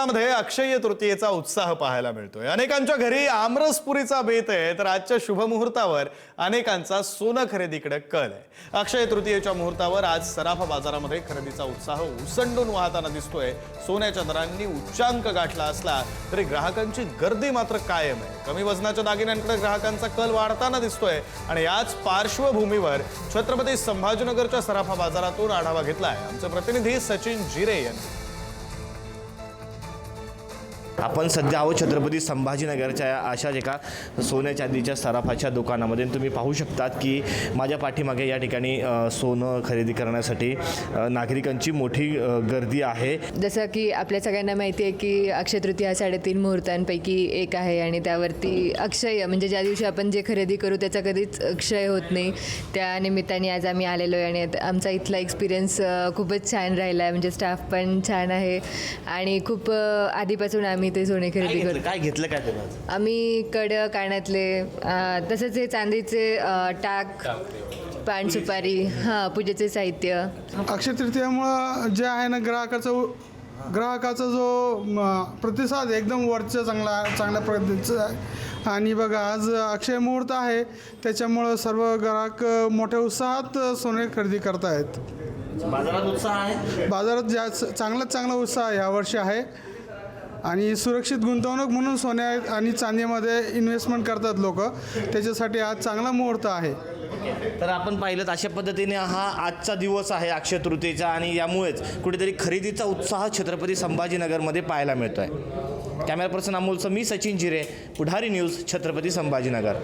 बाजारामध्ये अक्षय्य तृतीयेचा उत्साह पाहायला मिळतोय। अनेकांच्या घरी आमरसपुरीचा बेत आहे, तर आजच्या शुभ मुहूर्तावर अनेकांचा सोनं खरेदीकडे कल आहे। अक्षय तृतीयेच्या मुहूर्तावर आज सराफा बाजारामध्ये खरेदीचा उत्साह उसंडून वाहताना दिसतोय। सोन्याच्या दरांनी उच्चांक गाठला असला तरी ग्राहकांची गर्दी मात्र कायम आहे। कमी वजनाच्या दागिन्यांकडे ग्राहकांचा कल वाढताना दिसतोय आणि याच पार्श्वभूमीवर छत्रपती संभाजीनगरच्या सराफा बाजारातून आढावा घेतलाय आमचे प्रतिनिधी सचिन जिरे यांनी। आपण सध्या आहोत छत्रपती संभाजीनगरच्या अशाच एका सोन्या चांदीच्या सराफाच्या दुकानामध्ये। तुम्ही पाहू शकतात की माझ्या पाठीमागे या ठिकाणी सोनं खरेदी करण्यासाठी नागरिकांची मोठी गर्दी आहे। जसं की आपल्या सगळ्यांना माहिती आहे की अक्षय तृतीया 3.5 मुहूर्तांपैकी एक आहे आणि त्यावरती अक्षय म्हणजे ज्या दिवशी आपण जे खरेदी करू त्याचा कधीच क्षय होत नाही। त्या निमित्ताने आज आम्ही आलेलो आहे आणि आमचा इथला एक्सपिरियन्स खूपच छान राहिला आहे। म्हणजे स्टाफ पण छान आहे आणि खूप आधीपासून आम्ही ते सोने खरेदी करतो। काय घेतलं काय तुला? आम्ही कड्या कानातले तसंच हे चांदीचे टाक पान सुपारी पूजेचे साहित्य। अक्षय तृतीयामुळं जे आहे ना ग्राहकाचा जो प्रतिसाद एकदम वरचा चांगल्या पद्धतीचा आहे। आणि बघा आज अक्षय मुहूर्त आहे त्याच्यामुळं सर्व ग्राहक मोठ्या उत्साहात सोने खरेदी करत आहेत। बाजारात उत्साह आहे, बाजारात चांगला उत्साह यावर्षी आहे आणि सुरक्षित गुंतवणूक म्हणून सोन्या आणि चांदीमध्ये इन्व्हेस्टमेंट करतात लोक, त्याच्यासाठी आज चांगला मुहूर्त आहे। तर आपण पाहिलं अशा पद्धतीने हा आजचा दिवस आहे अक्षय तृतीयेचा आणि यामुळेच कुठेतरी खरेदीचा उत्साह छत्रपती संभाजीनगरमध्ये पाहायला मिळतोय। कॅमेरा पर्सन अमोलसह मी सचिन जिरे, पुढारी न्यूज, छत्रपती संभाजीनगर।